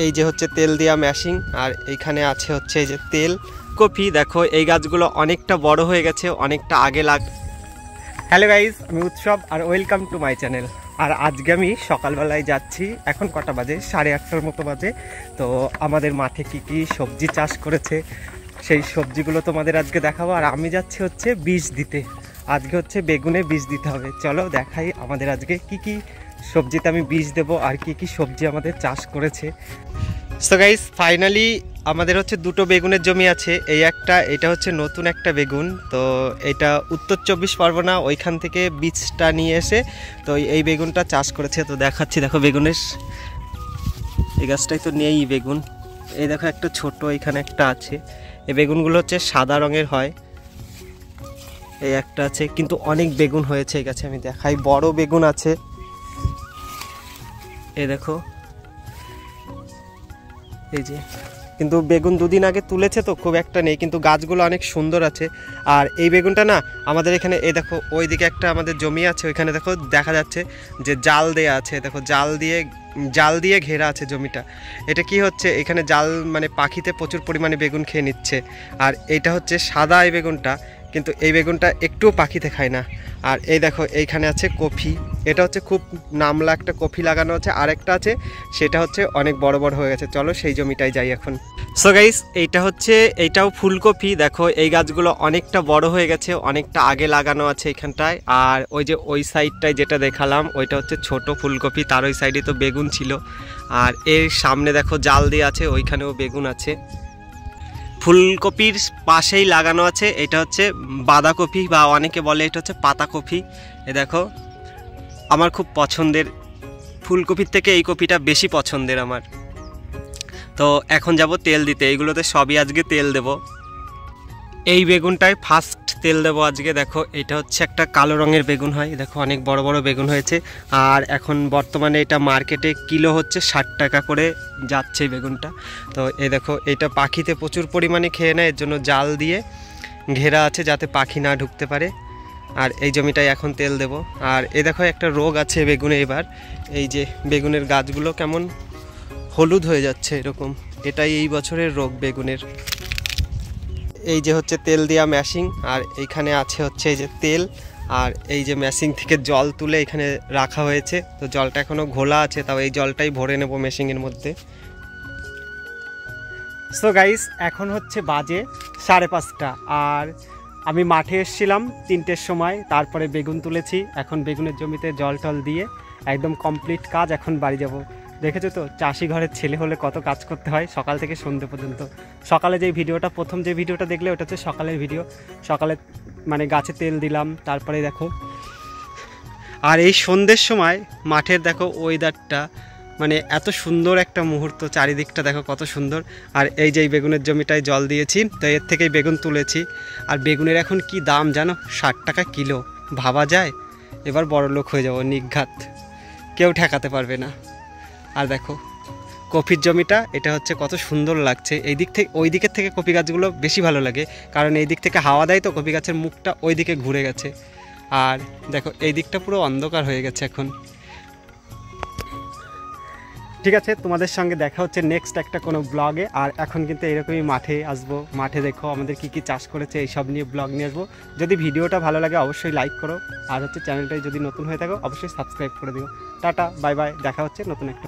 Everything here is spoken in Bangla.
এই যে হচ্ছে তেল দেওয়া মেশিন, আর এইখানে আছে হচ্ছে এই যে তেল কপি। দেখো এই গাছগুলো অনেকটা বড় হয়ে গেছে, অনেকটা আগে হ্যালো গাইজ, আমি উৎসব আর ওয়েলকাম টু মাই চ্যানেল। আর আজকে আমি সকালবেলায় যাচ্ছি, এখন কটা বাজে, 8:30টার মতো বাজে। তো আমাদের মাঠে কি কি সবজি চাষ করেছে সেই সবজিগুলো তোমাদের আজকে দেখাবো। আর আমি যাচ্ছি হচ্ছে বীজ দিতে, আজকে হচ্ছে বেগুনে বীজ দিতে হবে। চলো দেখাই আমাদের আজকে কি কি সবজিতে আমি বীজ দেবো আর কি কি সবজি আমাদের চাষ করেছে। সো গাইস, ফাইনালি আমাদের হচ্ছে দুটো বেগুনের জমি আছে। এটা হচ্ছে নতুন একটা বেগুন। তো এটা উত্তর 24 পরগনা, ওইখান থেকে বীজটা নিয়ে এসে তো এই বেগুনটা চাষ করেছে। তো দেখাচ্ছি, দেখো বেগুনের এই গাছটাই তো নেই বেগুন। এই দেখো একটা ছোট এখানে একটা আছে। এই বেগুনগুলো হচ্ছে সাদা রঙের হয়। এই একটা আছে, কিন্তু অনেক বেগুন হয়েছে এই গাছে। আমি দেখাই, বড় বেগুন আছে। এই দেখো, এই যে, কিন্তু বেগুন দুদিন আগে তুলেছে তো খুব একটা নেই, কিন্তু গাছগুলো অনেক সুন্দর আছে। আর এই বেগুনটা না আমাদের এখানে, এই দেখো ওইদিকে একটা আমাদের জমি আছে, ওইখানে দেখো দেখা যাচ্ছে যে জাল দেয়া আছে। দেখো জাল দিয়ে ঘেরা আছে জমিটা। এটা কি হচ্ছে, এখানে জাল মানে পাখিতে প্রচুর পরিমাণে বেগুন খেয়ে নিচ্ছে। আর এইটা হচ্ছে সাদা এই বেগুনটা, কিন্তু এই বেগুনটা একটুও পাখিতে খায় না। আর এই দেখো এইখানে আছে কফি, এটা হচ্ছে খুব নামলা একটা কফি লাগানো আছে। আরেকটা আছে, সেটা হচ্ছে অনেক বড় বড় হয়ে গেছে। চলো সেই জমিটাই যাই এখন। সো গাইস, এইটাও ফুলকপি। দেখো এই গাছগুলো অনেকটা বড় হয়ে গেছে, অনেকটা আগে লাগানো আছে এখানটায়। আর ওই যে ওই সাইডটায় যেটা দেখালাম ওইটা হচ্ছে ছোট ফুলকপি, তার ওই সাইডে তো বেগুন ছিল। আর এর সামনে দেখো জাল দিয়ে আছে, ওইখানেও বেগুন আছে। ফুলকপির পাশেই লাগানো আছে এটা হচ্ছে বাঁধাকপি, বা অনেকে বলে এটা হচ্ছে পাতাকপি। এ দেখো, আমার খুব পছন্দের, ফুলকপির থেকে এই কপিটা বেশি পছন্দের আমার। তো এখন যাব তেল দিতে, এইগুলোতে সবই আজকে তেল দেব। এই বেগুনটায় ফার্স্ট তেল দেবো আজকে। দেখো এটা হচ্ছে একটা কালো রঙের বেগুন হয়, দেখো অনেক বড় বড় বেগুন হয়েছে। আর এখন বর্তমানে এটা মার্কেটে কিলো হচ্ছে 60 টাকা করে যাচ্ছে বেগুনটা। তো এই দেখো, এটা পাখিতে প্রচুর পরিমাণে খেয়ে নেয়, এর জন্য জাল দিয়ে ঘেরা আছে যাতে পাখি না ঢুকতে পারে। আর এই জমিটায় এখন তেল দেব। আর এই দেখো একটা রোগ আছে বেগুনে এবার, এই যে বেগুনের গাছগুলো কেমন হলুদ হয়ে যাচ্ছে এরকম, এটাই এই বছরের রোগ বেগুনের। এই যে হচ্ছে তেল দেওয়া মেশিন, আর এইখানে আছে হচ্ছে এই যে তেল। আর এই যে মেশিন থেকে জল তুলে এখানে রাখা হয়েছে। তো জলটা এখনও ঘোলা আছে, তাও এই জলটাই ভরে নেব মেশিনের মধ্যে। সো গাইস, এখন হচ্ছে বাজে 5:30, আর আমি মাঠে এসেছিলাম 3টের সময়, তারপরে বেগুন তুলেছি। এখন বেগুনের জমিতে জল টল দিয়ে একদম কমপ্লিট কাজ, এখন বাড়ি যাব। দেখেছো তো চাষি ঘরের ছেলে হলে কত কাজ করতে হয় সকাল থেকে সন্ধ্যে পর্যন্ত। সকালে যে ভিডিওটা, প্রথম যে ভিডিওটা দেখলে ওটা হচ্ছে সকালের ভিডিও। সকালে মানে গাছে তেল দিলাম, তারপরে দেখো। আর এই সন্ধ্যের সময় মাঠের দেখো ওয়েদারটা, মানে এত সুন্দর একটা মুহূর্ত, চারিদিকটা দেখো কত সুন্দর। আর এই যে বেগুনের জমিটায় জল দিয়েছি, তো এর থেকেই বেগুন তুলেছি। আর বেগুনের এখন কি দাম জানো, 60 টাকা কিলো। ভাবা যায়, এবার বড় লোক হয়ে যাব নিঘাত, কেউ ঠেকাতে পারবে না। আর দেখো কফির জমিটা, এটা হচ্ছে কত সুন্দর লাগছে। এই দিক থেকে ওই দিকের থেকে কফি গাছগুলো বেশি ভালো লাগে, কারণ এই দিক থেকে হাওয়া দেয় তো, কফি গাছের মুখটা ওই দিকে ঘুরে গেছে। আর দেখো এই দিকটা পুরো অন্ধকার হয়ে গেছে এখন। ঠিক আছে, তোমাদের সঙ্গে দেখা হচ্ছে নেক্সট একটা কোনো ব্লগে। আর এখন কিন্তু এরকমই মাঠে আসবো, মাঠে দেখো আমাদের কি কি চাষ করেছে এইসব নিয়ে ব্লগ নিয়ে আসবো। যদি ভিডিওটা ভালো লাগে অবশ্যই লাইক করো, আর হচ্ছে চ্যানেলটাই যদি নতুন হয়ে থাকো অবশ্যই সাবস্ক্রাইব করে দিও। টাটা, বাই বাই, দেখা হচ্ছে নতুন একটা